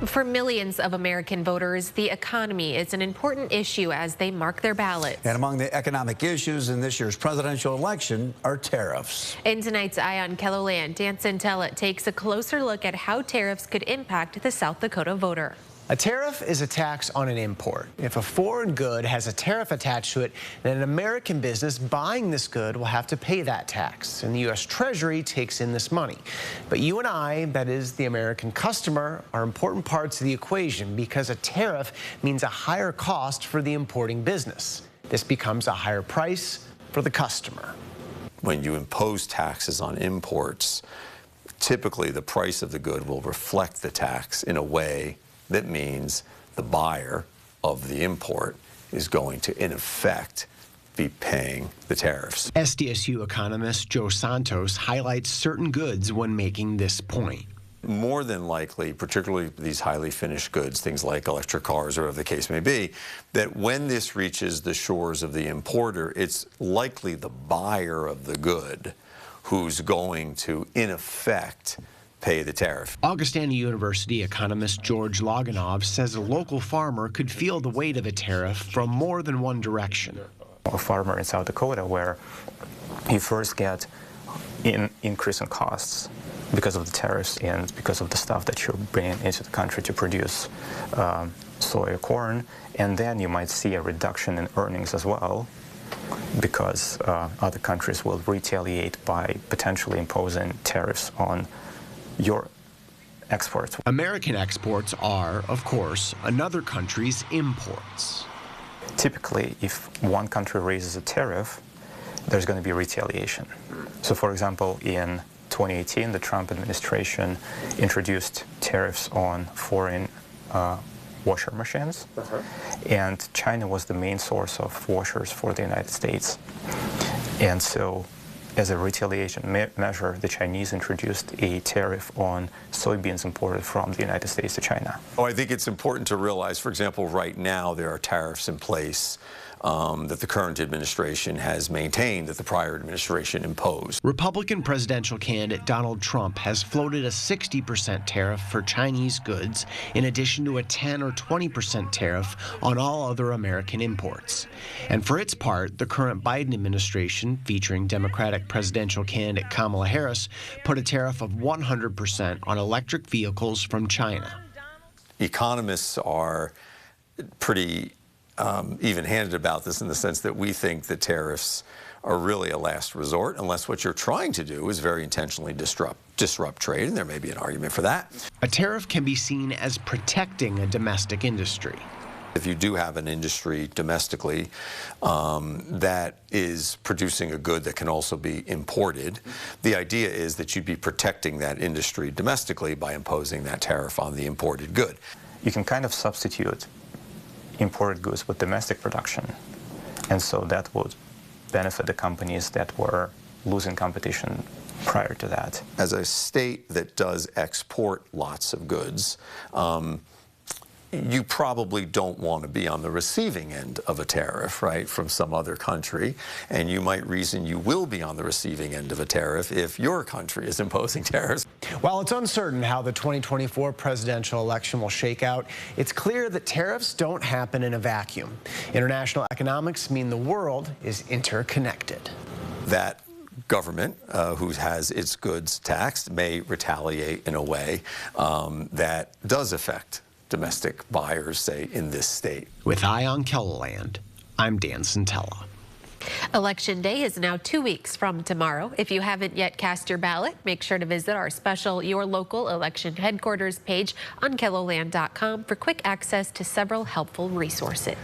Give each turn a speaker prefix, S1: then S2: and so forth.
S1: For millions of American voters, the economy is an important issue as they mark their ballots.
S2: And among the economic issues in this year's presidential election are tariffs.
S1: In tonight's Eye on KELOLAND, Dan Santella takes a closer look at how tariffs could impact the South Dakota voter.
S3: A tariff is a tax on an import. If a foreign good has a tariff attached to it, then an American business buying this good will have to pay that tax, and the U.S. Treasury takes in this money. But you and I, that is the American customer, are important parts of the equation because a tariff means a higher cost for the importing business. This becomes a higher price for the customer.
S4: When you impose taxes on imports, typically the price of the good will reflect the tax in a way that means the buyer of the import is going to, in effect, be paying the tariffs.
S3: SDSU economist Joe Santos highlights certain goods when making this point.
S4: More than likely, particularly these highly finished goods, things like electric cars or whatever the case may be, that when this reaches the shores of the importer, it's likely the buyer of the good who's going to, in effect, pay the tariff.
S3: Augustana University economist George Loganov says a local farmer could feel the weight of a tariff from more than one direction.
S5: A farmer in South Dakota where you first get increase in costs because of the tariffs and because of the stuff that you're bringing into the country to produce soy or corn, and then you might see a reduction in earnings as well because other countries will retaliate by potentially imposing tariffs on your exports.
S3: American exports are, of course, another country's imports.
S5: Typically, if one country raises a tariff, there's going to be retaliation. So, for example, in 2018, the Trump administration introduced tariffs on foreign washer machines, and China was the main source of washers for the United States. And so, as a retaliation measure, the Chinese introduced a tariff on soybeans imported from the United States to China.
S4: Oh, I think it's important to realize, for example, right now there are tariffs in place that the current administration has maintained that the prior administration imposed.
S3: Republican presidential candidate Donald Trump has floated a 60% tariff for Chinese goods, in addition to a 10 or 20% tariff on all other American imports. And for its part, the current Biden administration, featuring Democratic presidential candidate Kamala Harris, put a tariff of 100% on electric vehicles from China.
S4: Economists are pretty even-handed about this in the sense that we think that tariffs are really a last resort unless what you're trying to do is very intentionally disrupt trade, and there may be an argument for that.
S3: A tariff can be seen as protecting a domestic industry.
S4: If you do have an industry domestically that is producing a good that can also be imported, the idea is that you'd be protecting that industry domestically by imposing that tariff on the imported good.
S5: You can kind of substitute imported goods with domestic production, and so that would benefit the companies that were losing competition prior to that.
S4: As a state that does export lots of goods, you probably don't want to be on the receiving end of a tariff, right, from some other country, and you might reason you will be on the receiving end of a tariff if your country is imposing tariffs.
S3: While it's uncertain how the 2024 presidential election will shake out, it's clear that tariffs don't happen in a vacuum. International economics mean the world is interconnected.
S4: That government who has its goods taxed may retaliate in a way that does affect domestic buyers, say, in this state.
S3: With Eye on KELOLAND, I'm Dan Santella.
S1: Election Day is now 2 weeks from tomorrow. If you haven't yet cast your ballot, make sure to visit our special Your Local Election Headquarters page on KELOLAND.com for quick access to several helpful resources.